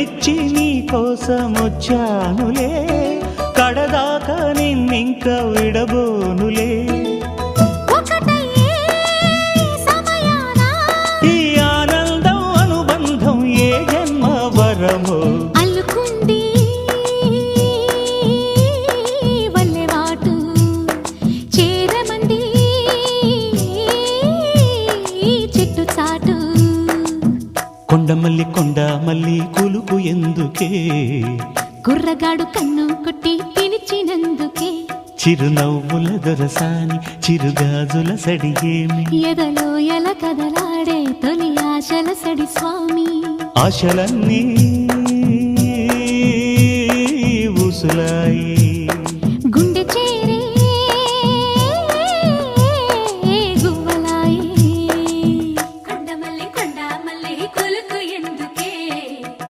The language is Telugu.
మెచ్చి నీ కోసం వచ్చానులే, కడదాకా నిన్నింక విడబోనులే. ఈ ఆనందం అనుబంధం ఏ జన్మ వరమో అల్లుకుంది వల్లెవాటు చేరమంది చెట్టు చాటు. కొండమల్లి కొండమల్లి కులుకు ఎందుకే, కుర్రగాడు కన్ను కొట్టి పిలిచినందుకే. చిరునవ్వుల దొరసాని చిరుగాజుల సడిగేమి, ఎదలో ఎల కదలాడే తొలి ఆశల సడి స్వామి. ఆశలన్నీ